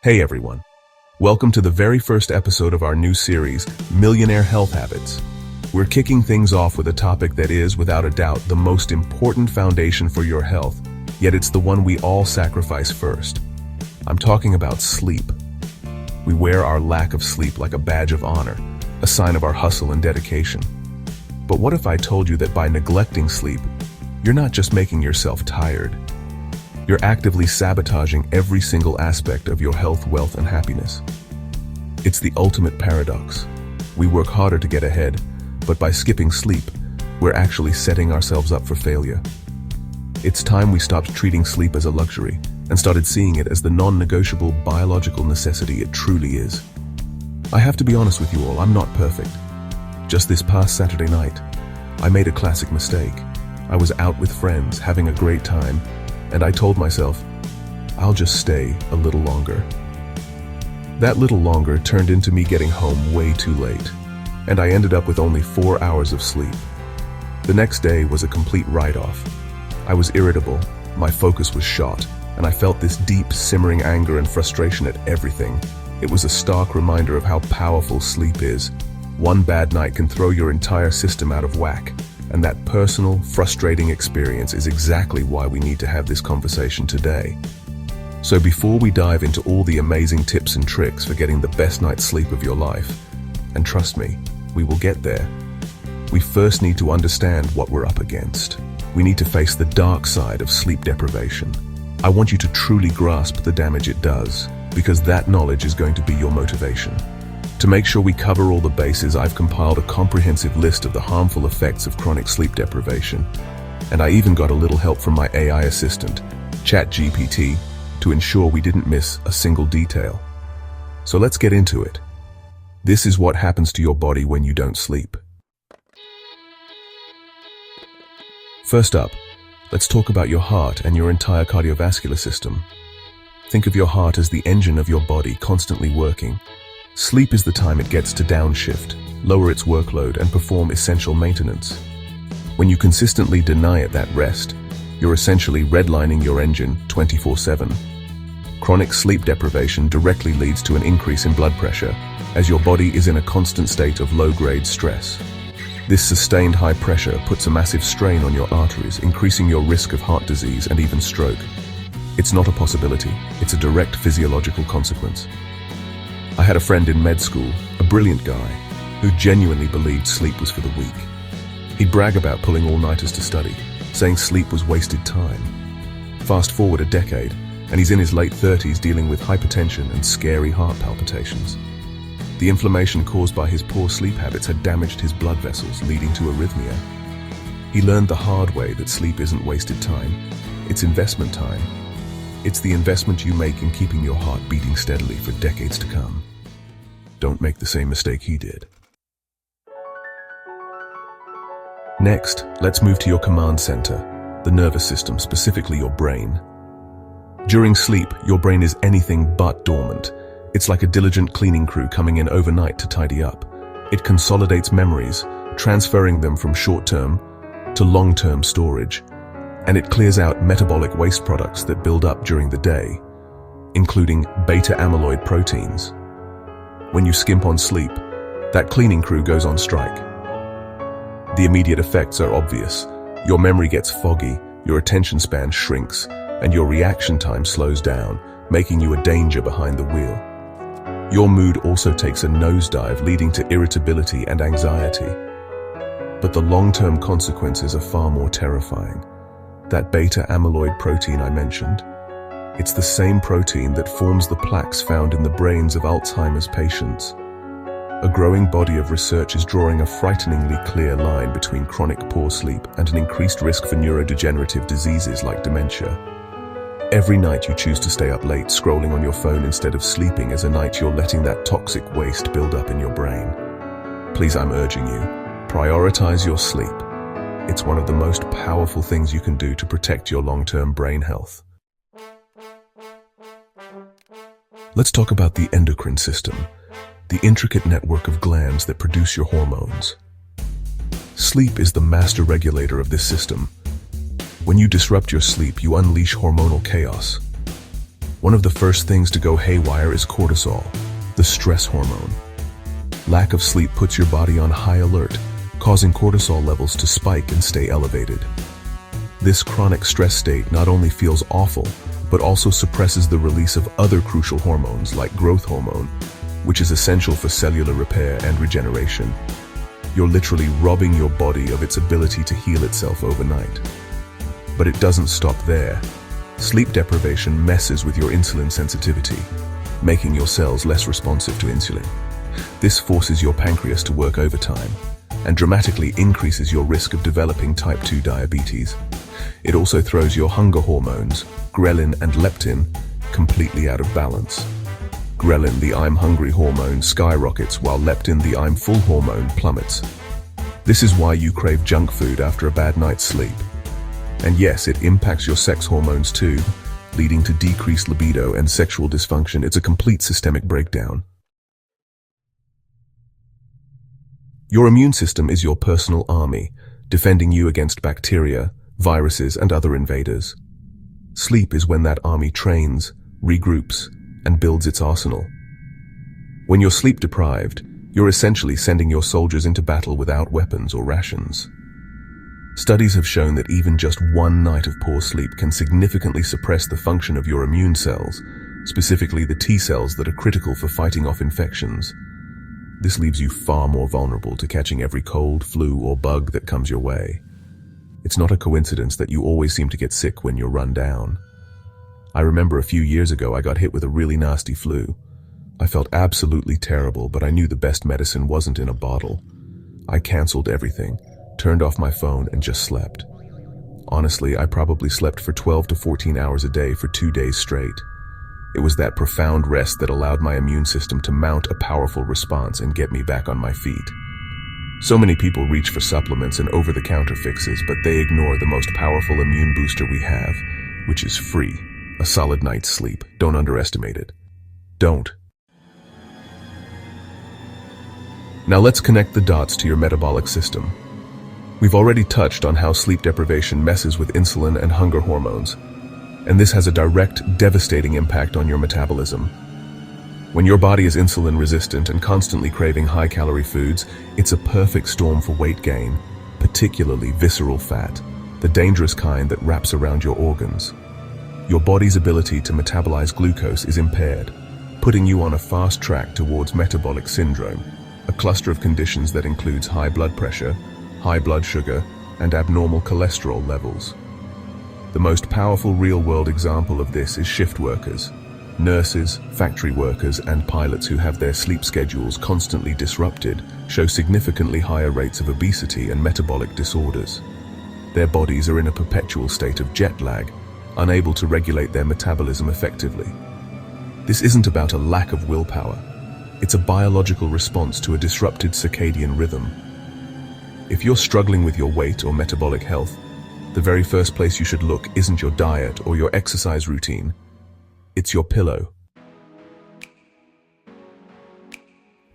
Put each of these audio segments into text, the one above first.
Hey everyone. Welcome to the very first episode of our new series, Millionaire Health Habits. We're kicking things off with a topic that is, without a doubt, the most important foundation for your health, yet it's the one we all sacrifice first. I'm talking about sleep. We wear our lack of sleep like a badge of honor, a sign of our hustle and dedication. But what if I told you that by neglecting sleep, you're not just making yourself tired, you're actively sabotaging every single aspect of your health, wealth, and happiness? It's the ultimate paradox. We work harder to get ahead, but by skipping sleep, we're actually setting ourselves up for failure. It's time we stopped treating sleep as a luxury and started seeing it as the non-negotiable biological necessity it truly is. I have to be honest with you all, I'm not perfect. Just this past Saturday night, I made a classic mistake. I was out with friends, having a great time, and I told myself, I'll just stay a little longer. That little longer turned into me getting home way too late, and I ended up with only 4 hours of sleep. The next day was a complete write-off. I was irritable, my focus was shot, and I felt this deep, simmering anger and frustration at everything. It was a stark reminder of how powerful sleep is. One bad night can throw your entire system out of whack. And that personal, frustrating experience is exactly why we need to have this conversation today. So before we dive into all the amazing tips and tricks for getting the best night's sleep of your life, and trust me, we will get there, we first need to understand what we're up against. We need to face the dark side of sleep deprivation. I want you to truly grasp the damage it does, because that knowledge is going to be your motivation. To make sure we cover all the bases, I've compiled a comprehensive list of the harmful effects of chronic sleep deprivation. And I even got a little help from my AI assistant, ChatGPT, to ensure we didn't miss a single detail. So let's get into it. This is what happens to your body when you don't sleep. First up, let's talk about your heart and your entire cardiovascular system. Think of your heart as the engine of your body constantly working. Sleep is the time it gets to downshift, lower its workload, and perform essential maintenance. When you consistently deny it that rest, you're essentially redlining your engine 24/7. Chronic sleep deprivation directly leads to an increase in blood pressure, as your body is in a constant state of low-grade stress. This sustained high pressure puts a massive strain on your arteries, increasing your risk of heart disease and even stroke. It's not a possibility, it's a direct physiological consequence. I had a friend in med school, a brilliant guy, who genuinely believed sleep was for the weak. He'd brag about pulling all-nighters to study, saying sleep was wasted time. Fast forward a decade, and he's in his late 30s dealing with hypertension and scary heart palpitations. The inflammation caused by his poor sleep habits had damaged his blood vessels, leading to arrhythmia. He learned the hard way that sleep isn't wasted time, it's investment time. It's the investment you make in keeping your heart beating steadily for decades to come. Don't make the same mistake he did. Next, let's move to your command center, the nervous system, specifically your brain. During sleep, your brain is anything but dormant. It's like a diligent cleaning crew coming in overnight to tidy up. It consolidates memories, transferring them from short-term to long-term storage. And it clears out metabolic waste products that build up during the day, including beta-amyloid proteins. When you skimp on sleep, that cleaning crew goes on strike. The immediate effects are obvious. Your memory gets foggy, your attention span shrinks, and your reaction time slows down, making you a danger behind the wheel. Your mood also takes a nosedive, leading to irritability and anxiety. But the long-term consequences are far more terrifying. That beta-amyloid protein I mentioned, it's the same protein that forms the plaques found in the brains of Alzheimer's patients. A growing body of research is drawing a frighteningly clear line between chronic poor sleep and an increased risk for neurodegenerative diseases like dementia. Every night you choose to stay up late scrolling on your phone instead of sleeping is a night you're letting that toxic waste build up in your brain. Please, I'm urging you, prioritize your sleep. It's one of the most powerful things you can do to protect your long-term brain health. Let's talk about the endocrine system, the intricate network of glands that produce your hormones. Sleep is the master regulator of this system. When you disrupt your sleep, you unleash hormonal chaos. One of the first things to go haywire is cortisol, the stress hormone. Lack of sleep puts your body on high alert, causing cortisol levels to spike and stay elevated. This chronic stress state not only feels awful, but also suppresses the release of other crucial hormones like growth hormone, which is essential for cellular repair and regeneration. You're literally robbing your body of its ability to heal itself overnight. But it doesn't stop there. Sleep deprivation messes with your insulin sensitivity, making your cells less responsive to insulin. This forces your pancreas to work overtime and dramatically increases your risk of developing type 2 diabetes. It also throws your hunger hormones, ghrelin and leptin, completely out of balance. Ghrelin, the I'm hungry hormone, skyrockets, while leptin, the I'm full hormone, plummets. This is why you crave junk food after a bad night's sleep. And yes, it impacts your sex hormones too, leading to decreased libido and sexual dysfunction. It's a complete systemic breakdown. Your immune system is your personal army, defending you against bacteria, viruses, and other invaders. Sleep is when that army trains, regroups, and builds its arsenal. When you're sleep deprived, you're essentially sending your soldiers into battle without weapons or rations. Studies have shown that even just one night of poor sleep can significantly suppress the function of your immune cells, specifically the T cells that are critical for fighting off infections. This leaves you far more vulnerable to catching every cold, flu, or bug that comes your way. It's not a coincidence that you always seem to get sick when you're run down. I remember a few years ago I got hit with a really nasty flu. I felt absolutely terrible, but I knew the best medicine wasn't in a bottle. I canceled everything, turned off my phone, and just slept. Honestly, I probably slept for 12 to 14 hours a day for 2 days straight. It was that profound rest that allowed my immune system to mount a powerful response and get me back on my feet. So many people reach for supplements and over-the-counter fixes, but they ignore the most powerful immune booster we have, which is free. A solid night's sleep. Don't underestimate it. Don't. Now let's connect the dots to your metabolic system. We've already touched on how sleep deprivation messes with insulin and hunger hormones, and this has a direct, devastating impact on your metabolism. When your body is insulin resistant and constantly craving high-calorie foods, it's a perfect storm for weight gain, particularly visceral fat, the dangerous kind that wraps around your organs. Your body's ability to metabolize glucose is impaired, putting you on a fast track towards metabolic syndrome, a cluster of conditions that includes high blood pressure, high blood sugar, and abnormal cholesterol levels. The most powerful real-world example of this is shift workers, nurses, factory workers, and pilots who have their sleep schedules constantly disrupted show significantly higher rates of obesity and metabolic disorders. Their bodies are in a perpetual state of jet lag, unable to regulate their metabolism effectively. This isn't about a lack of willpower. It's a biological response to a disrupted circadian rhythm. If you're struggling with your weight or metabolic health, the very first place you should look isn't your diet or your exercise routine. It's your pillow.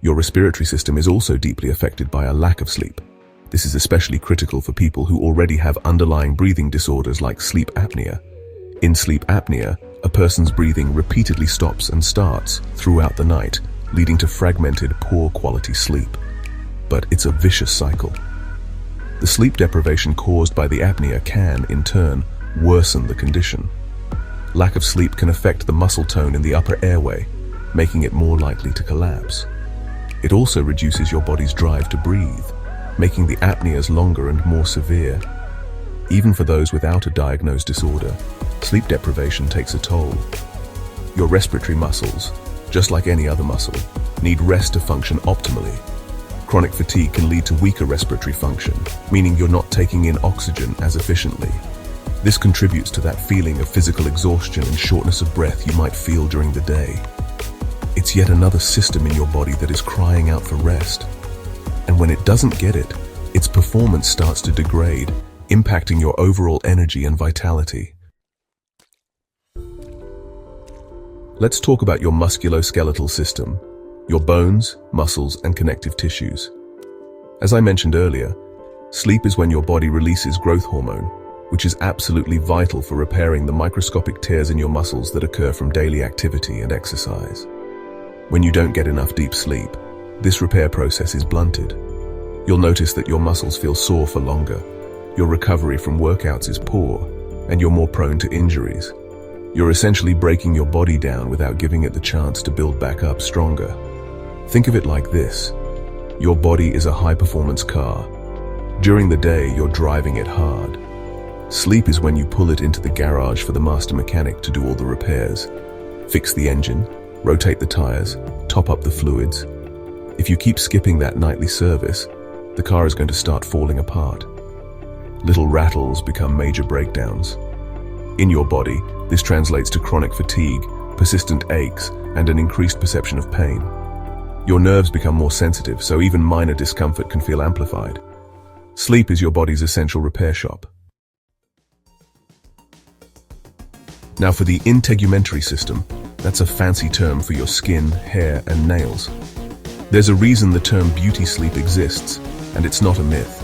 Your respiratory system is also deeply affected by a lack of sleep. This is especially critical for people who already have underlying breathing disorders like sleep apnea. In sleep apnea, a person's breathing repeatedly stops and starts throughout the night, leading to fragmented, poor quality sleep. But it's a vicious cycle. The sleep deprivation caused by the apnea can, in turn, worsen the condition. Lack of sleep can affect the muscle tone in the upper airway, making it more likely to collapse. It also reduces your body's drive to breathe, making the apneas longer and more severe. Even for those without a diagnosed disorder, sleep deprivation takes a toll. Your respiratory muscles, just like any other muscle, need rest to function optimally. Chronic fatigue can lead to weaker respiratory function, meaning you're not taking in oxygen as efficiently. This contributes to that feeling of physical exhaustion and shortness of breath you might feel during the day. It's yet another system in your body that is crying out for rest. And when it doesn't get it, its performance starts to degrade, impacting your overall energy and vitality. Let's talk about your musculoskeletal system, your bones, muscles, and connective tissues. As I mentioned earlier, sleep is when your body releases growth hormone, which is absolutely vital for repairing the microscopic tears in your muscles that occur from daily activity and exercise. When you don't get enough deep sleep, this repair process is blunted. You'll notice that your muscles feel sore for longer, your recovery from workouts is poor, and you're more prone to injuries. You're essentially breaking your body down without giving it the chance to build back up stronger. Think of it like this. Your body is a high-performance car. During the day, you're driving it hard. Sleep is when you pull it into the garage for the master mechanic to do all the repairs. Fix the engine, rotate the tires, top up the fluids. If you keep skipping that nightly service, the car is going to start falling apart. Little rattles become major breakdowns. In your body, this translates to chronic fatigue, persistent aches, and an increased perception of pain. Your nerves become more sensitive, so even minor discomfort can feel amplified. Sleep is your body's essential repair shop. Now for the integumentary system, that's a fancy term for your skin, hair, and nails. There's a reason the term beauty sleep exists, and it's not a myth.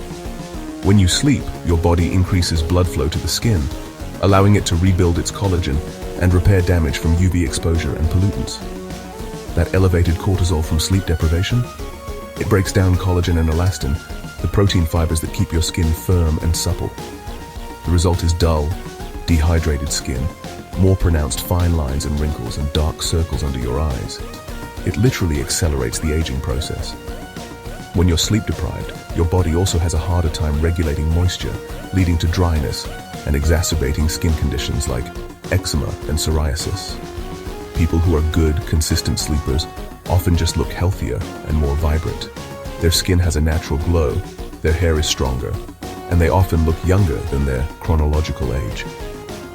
When you sleep, your body increases blood flow to the skin, allowing it to rebuild its collagen and repair damage from UV exposure and pollutants. That elevated cortisol from sleep deprivation? It breaks down collagen and elastin, the protein fibers that keep your skin firm and supple. The result is dull, dehydrated skin, more pronounced fine lines and wrinkles, and dark circles under your eyes. It literally accelerates the aging process. When you're sleep deprived, your body also has a harder time regulating moisture, leading to dryness and exacerbating skin conditions like eczema and psoriasis. People who are good, consistent sleepers often just look healthier and more vibrant. Their skin has a natural glow, their hair is stronger, and they often look younger than their chronological age.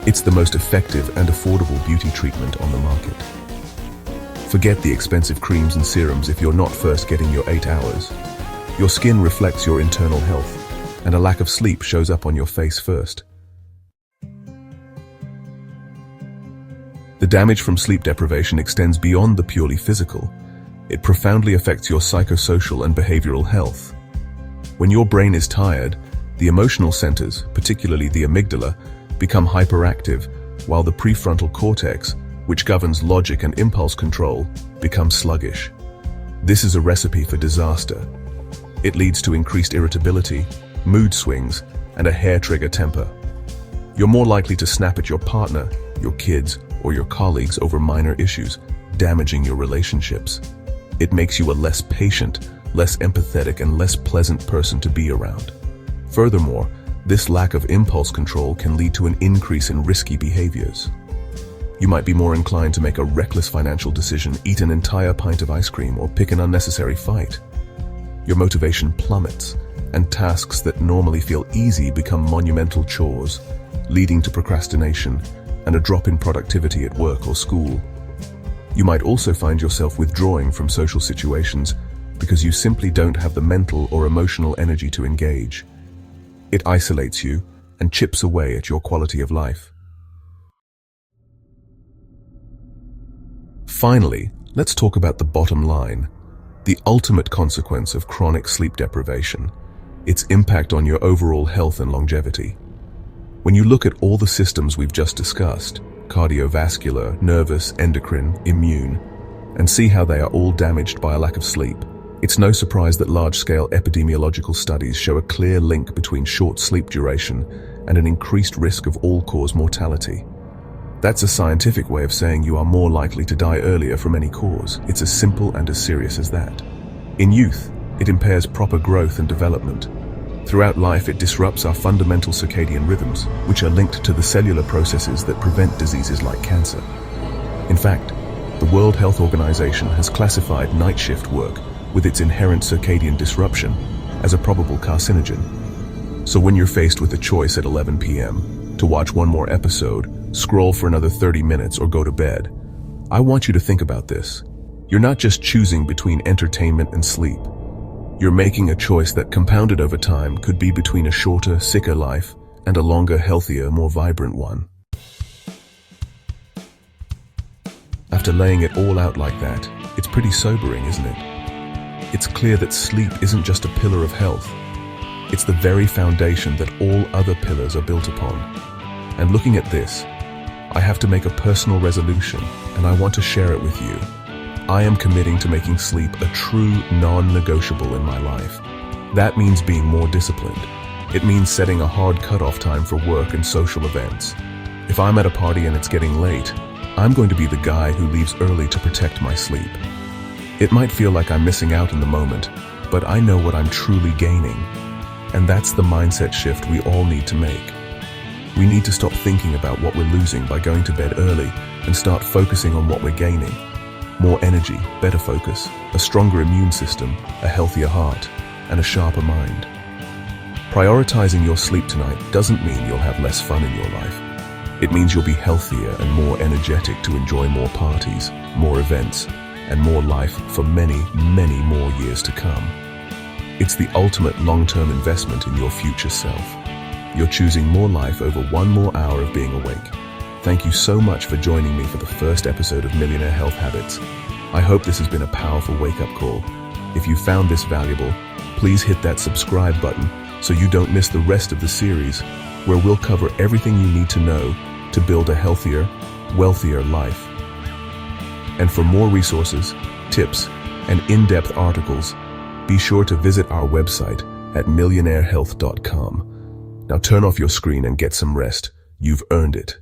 It's the most effective and affordable beauty treatment on the market. Forget the expensive creams and serums if you're not first getting your 8 hours. Your skin reflects your internal health, and a lack of sleep shows up on your face first. The damage from sleep deprivation extends beyond the purely physical. It profoundly affects your psychosocial and behavioral health. When your brain is tired, the emotional centers, particularly the amygdala, become hyperactive, while the prefrontal cortex, which governs logic and impulse control, becomes sluggish. This is a recipe for disaster. It leads to increased irritability, mood swings, and a hair-trigger temper. You're more likely to snap at your partner, your kids, or your colleagues over minor issues, damaging your relationships. It makes you a less patient, less empathetic, and less pleasant person to be around. Furthermore, this lack of impulse control can lead to an increase in risky behaviors. You might be more inclined to make a reckless financial decision, eat an entire pint of ice cream, or pick an unnecessary fight. Your motivation plummets, and tasks that normally feel easy become monumental chores, leading to procrastination and a drop in productivity at work or school. You might also find yourself withdrawing from social situations because you simply don't have the mental or emotional energy to engage. It isolates you and chips away at your quality of life. Finally, let's talk about the bottom line, the ultimate consequence of chronic sleep deprivation, its impact on your overall health and longevity. When you look at all the systems we've just discussed, cardiovascular, nervous, endocrine, immune, and see how they are all damaged by a lack of sleep, it's no surprise that large-scale epidemiological studies show a clear link between short sleep duration and an increased risk of all-cause mortality. That's a scientific way of saying you are more likely to die earlier from any cause. It's as simple and as serious as that. In youth, it impairs proper growth and development. Throughout life, it disrupts our fundamental circadian rhythms, which are linked to the cellular processes that prevent diseases like cancer. In fact, the World Health Organization has classified night shift work with its inherent circadian disruption as a probable carcinogen. So when you're faced with a choice at 11 p.m. to watch one more episode, scroll for another 30 minutes, or go to bed, I want you to think about this. You're not just choosing between entertainment and sleep. You're making a choice that, compounded over time, could be between a shorter, sicker life and a longer, healthier, more vibrant one. After laying it all out like that, it's pretty sobering, isn't it? It's clear that sleep isn't just a pillar of health. It's the very foundation that all other pillars are built upon. And looking at this, I have to make a personal resolution, and I want to share it with you. I am committing to making sleep a true non-negotiable in my life. That means being more disciplined. It means setting a hard cutoff time for work and social events. If I'm at a party and it's getting late, I'm going to be the guy who leaves early to protect my sleep. It might feel like I'm missing out in the moment, but I know what I'm truly gaining. And that's the mindset shift we all need to make. We need to stop thinking about what we're losing by going to bed early and start focusing on what we're gaining. More energy, better focus, a stronger immune system, a healthier heart, and a sharper mind. Prioritizing your sleep tonight doesn't mean you'll have less fun in your life. It means you'll be healthier and more energetic to enjoy more parties, more events, and more life for many, many more years to come. It's the ultimate long-term investment in your future self. You're choosing more life over one more hour of being awake. Thank you so much for joining me for the first episode of Millionaire Health Habits. I hope this has been a powerful wake-up call. If you found this valuable, please hit that subscribe button so you don't miss the rest of the series, where we'll cover everything you need to know to build a healthier, wealthier life. And for more resources, tips, and in-depth articles, be sure to visit our website at millionairehealth.com. Now turn off your screen and get some rest. You've earned it.